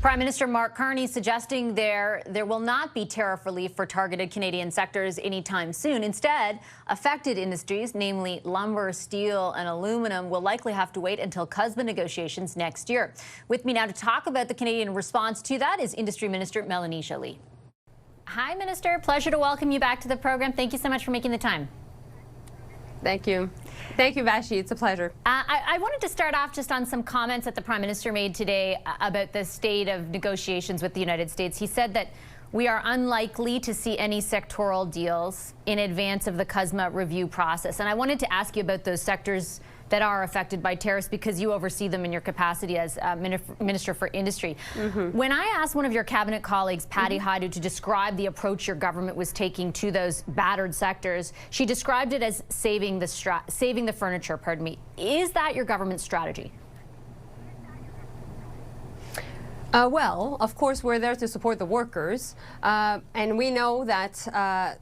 Prime Minister Mark Carney suggesting there will not be tariff relief for targeted Canadian sectors anytime soon. Instead, affected industries, namely lumber, steel and aluminum, will likely have to wait until CUSMA negotiations next year. With me now to talk about the Canadian response to that is Industry Minister Melanie Joly. Hi, Minister. Pleasure to welcome you back to the program. Thank you so much for making the time. Thank you. Thank you, Vashi. It's a pleasure. I wanted to start off just on some comments that the Prime Minister made today about the state of negotiations with the United States. He said that we are unlikely to see any sectoral deals in advance of the CUSMA review process. And I wanted to ask you about those sectors that are affected by tariffs because you oversee them in your capacity as Minister for Industry. When I asked one of your cabinet colleagues, Patty Haidu, to describe the approach your government was taking to those battered sectors, she described it as saving the furniture, pardon me. Is that your government's strategy? Well, of course, we're there to support the workers. And we know that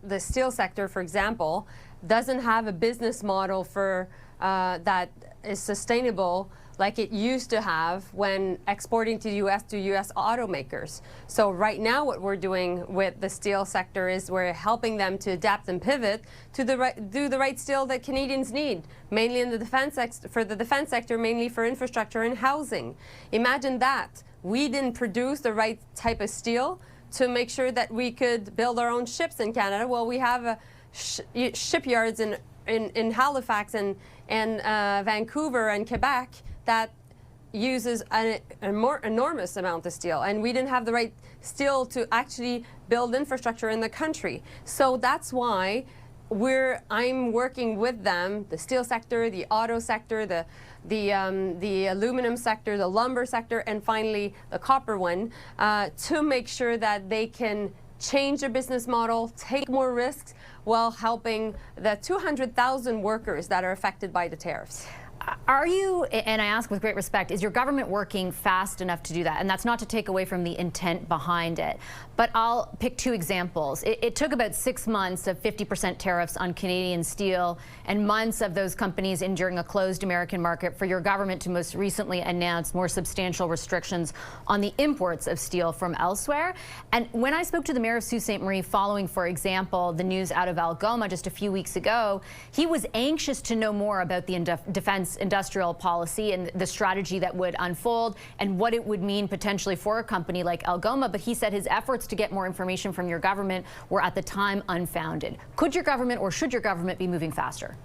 the steel sector, for example, doesn't have a business model for that is sustainable like it used to have when exporting to U.S. automakers. So right now what we're doing with the steel sector is we're helping them to adapt and pivot to do the right steel that Canadians need, mainly in the defense sector, mainly for infrastructure and housing. Imagine that. We didn't produce the right type of steel to make sure that we could build our own ships in Canada. Well, we have shipyards in Halifax and Vancouver and Quebec that uses an enormous amount of steel, and we didn't have the right steel to actually build infrastructure in the country. So that's why I'm working with them, the steel sector, the auto sector, the aluminum sector, the lumber sector, and finally the copper one, to make sure that they can change their business model, take more risks, while helping the 200,000 workers that are affected by the tariffs. Are you, and I ask with great respect, is your government working fast enough to do that? And that's not to take away from the intent behind it. But I'll pick two examples. It took about 6 months of 50% tariffs on Canadian steel and months of those companies enduring a closed American market for your government to most recently announce more substantial restrictions on the imports of steel from elsewhere. And when I spoke to the mayor of Sault Ste. Marie following, for example, the news out of Algoma just a few weeks ago, he was anxious to know more about the defense industrial policy and the strategy that would unfold and what it would mean potentially for a company like Algoma. But he said his efforts to get more information from your government were at the time unfounded. Could your government or should your government be moving faster?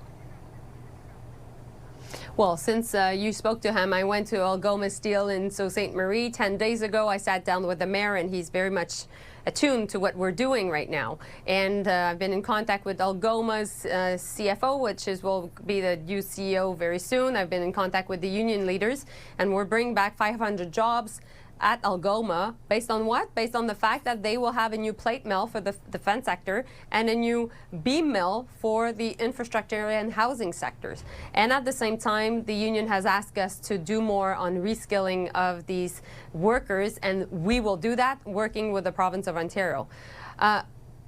Well, since you spoke to him, I went to Algoma Steel in Sault Ste. Marie 10 days ago. I sat down with the mayor, and he's very much attuned to what we're doing right now. And I've been in contact with Algoma's CFO, which will be the new CEO very soon. I've been in contact with the union leaders, and we're bringing back 500 jobs at Algoma. Based on what? Based on the fact that they will have a new plate mill for the defense sector and a new beam mill for the infrastructure and housing sectors. And at the same time, the union has asked us to do more on reskilling of these workers, and we will do that working with the province of Ontario.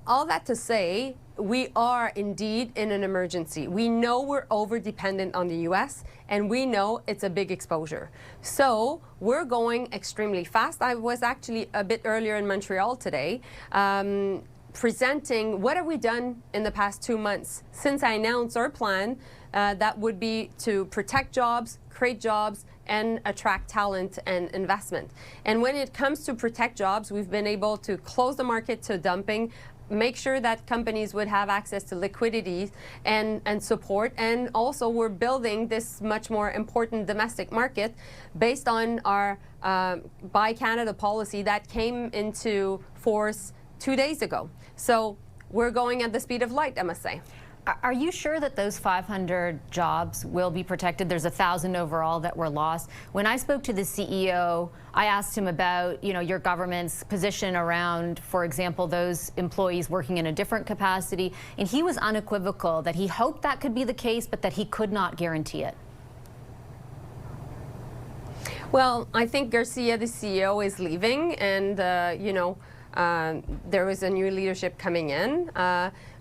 All that to say, we are indeed in an emergency. We know we're over-dependent on the U.S., and we know it's a big exposure. So we're going extremely fast. I was actually a bit earlier in Montreal today, presenting what have we done in the past 2 months since I announced our plan that would be to protect jobs, create jobs, and attract talent and investment. And when it comes to protect jobs, we've been able to close the market to dumping, make sure that companies would have access to liquidity and support. And also we're building this much more important domestic market based on our Buy Canada policy that came into force 2 days ago. So we're going at the speed of light, I must say. Are you sure that those 500 jobs will be protected? There's 1,000 overall that were lost. When I spoke to the CEO, I asked him about, your government's position around, for example, those employees working in a different capacity, and he was unequivocal that he hoped that could be the case, but that he could not guarantee it. Well, I think Garcia, the CEO, is leaving, and there was a new leadership coming in.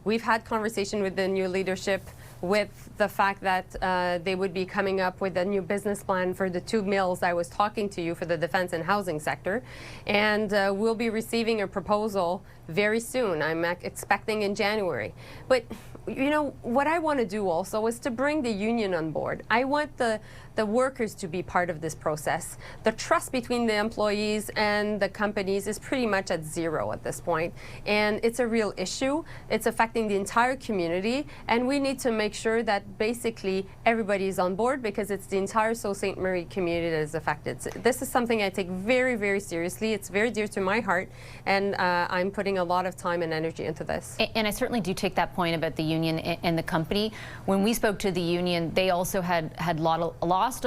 We've had conversation with the new leadership with the fact that they would be coming up with a new business plan for the 2 mills I was talking to you for the defense and housing sector. And we'll be receiving a proposal very soon. I'm expecting in January. But you know, what I want to do also is to bring the union on board. I want the workers to be part of this process. The trust between the employees and the companies is pretty much at zero at this point. And it's a real issue. It's affecting the entire community. And we need to make sure that basically everybody is on board, because it's the entire Sault Ste. Marie community that is affected. So this is something I take very, very seriously. It's very dear to my heart. And I'm putting a lot of time and energy into this. And I certainly do take that point about the union and the company. When we spoke to the union, they also had lost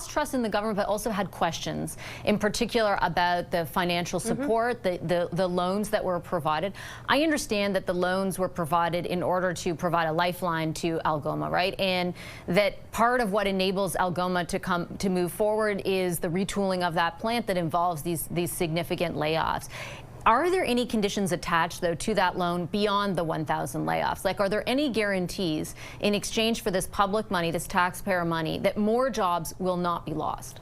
trust in the government, but also had questions, in particular about the financial support, the loans that were provided. I understand that the loans were provided in order to provide a lifeline to Algoma, right? And that part of what enables Algoma to move forward is the retooling of that plant that involves these significant layoffs. Are there any conditions attached, though, to that loan beyond the 1,000 layoffs? Like, are there any guarantees in exchange for this public money, this taxpayer money, that more jobs will not be lost?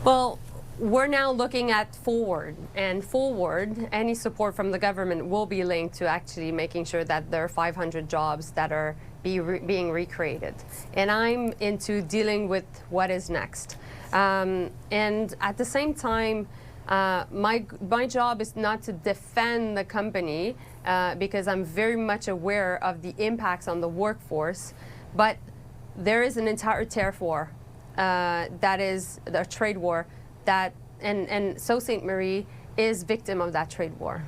Well, we're now looking at forward, and forward, any support from the government will be linked to actually making sure that there are 500 jobs that are being recreated. And I'm into dealing with what is next. And at the same time, my job is not to defend the company because I'm very much aware of the impacts on the workforce, but there is an entire tariff war that is the trade war that, and Sault Ste. Marie is victim of that trade war.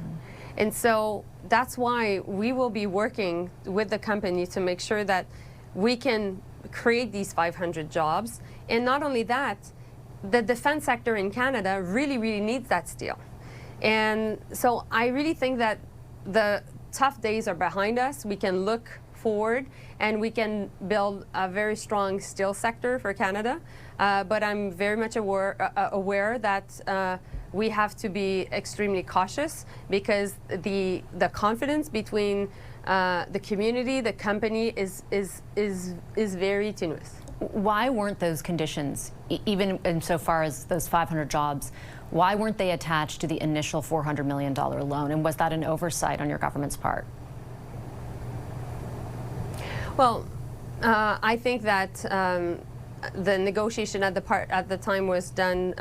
And so that's why we will be working with the company to make sure that we can create these 500 jobs. And not only that, the defense sector in Canada really, really needs that steel. And so I really think that the tough days are behind us. We can look forward and we can build a very strong steel sector for Canada. But I'm very much aware that we have to be extremely cautious, because the confidence between the community, the company is very tenuous. Why weren't those conditions, even insofar as those 500 jobs, why weren't they attached to the initial $400 million loan? And was that an oversight on your government's part? Well, I think that the negotiation at the time was done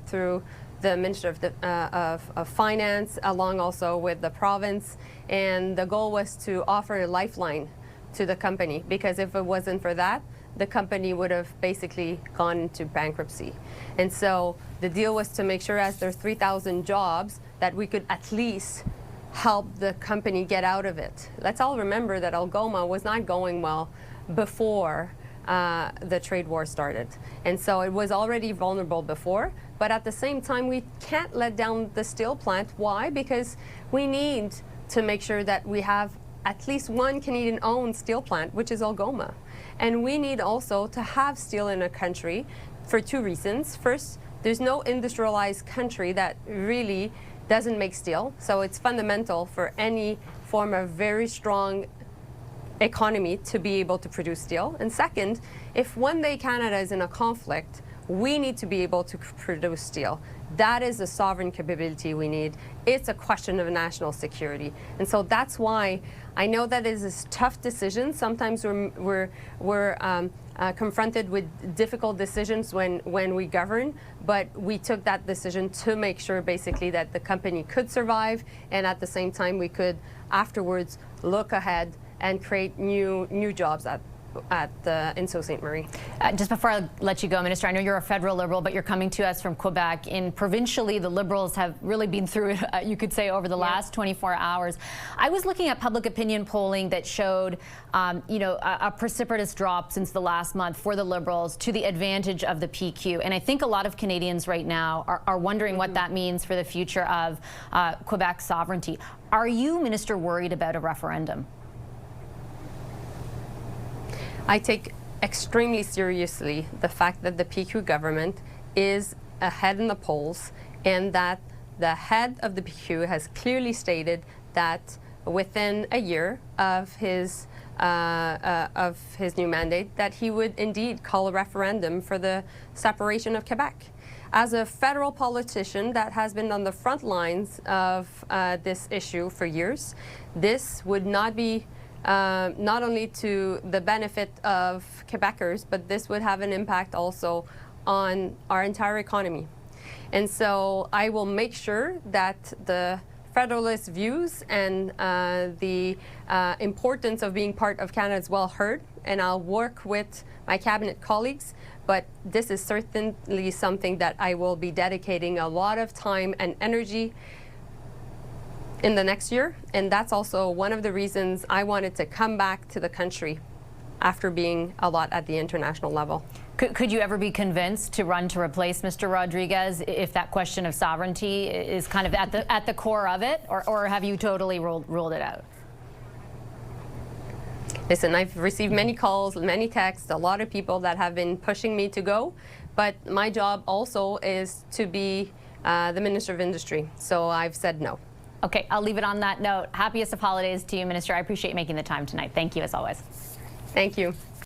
through the Minister of Finance, along also with the province, and the goal was to offer a lifeline to the company, because if it wasn't for that, the company would have basically gone into bankruptcy. And so the deal was to make sure, as there are 3,000 jobs, that we could at least help the company get out of it. Let's all remember that Algoma was not going well before the trade war started. And so it was already vulnerable before, but at the same time, we can't let down the steel plant. Why? Because we need to make sure that we have at least one Canadian-owned steel plant, which is Algoma. And we need also to have steel in a country for two reasons. First, there's no industrialized country that really doesn't make steel. So it's fundamental for any form of very strong economy to be able to produce steel. And second, if one day Canada is in a conflict, we need to be able to produce steel. That is the sovereign capability we need. It's a question of national security. And so that's why I know that it is a tough decision. Sometimes we're confronted with difficult decisions when we govern, but we took that decision to make sure basically that the company could survive, and at the same time we could afterwards look ahead and create new jobs in Sault Ste. Marie. Just before I let you go, Minister, I know you're a federal Liberal, but you're coming to us from Quebec. And provincially, the Liberals have really been through it, you could say, over the last 24 hours. I was looking at public opinion polling that showed, a precipitous drop since the last month for the Liberals to the advantage of the PQ. And I think a lot of Canadians right now are wondering what that means for the future of Quebec's sovereignty. Are you, Minister, worried about a referendum? I take extremely seriously the fact that the PQ government is ahead in the polls, and that the head of the PQ has clearly stated that within a year of his new mandate, that he would indeed call a referendum for the separation of Quebec. As a federal politician that has been on the front lines of this issue for years, this would not be not only to the benefit of Quebecers, but this would have an impact also on our entire economy. And so I will make sure that the Federalist views and the importance of being part of Canada is well heard, and I'll work with my cabinet colleagues, but this is certainly something that I will be dedicating a lot of time and energy in the next year, and that's also one of the reasons I wanted to come back to the country after being a lot at the international level. Could you ever be convinced to run to replace Mr. Rodriguez if that question of sovereignty is kind of at the core of it, or have you totally ruled it out? Listen, I've received many calls, many texts, a lot of people that have been pushing me to go, but my job also is to be the Minister of Industry, so I've said no. Okay, I'll leave it on that note. Happiest of holidays to you, Minister. I appreciate you making the time tonight. Thank you, as always. Thank you.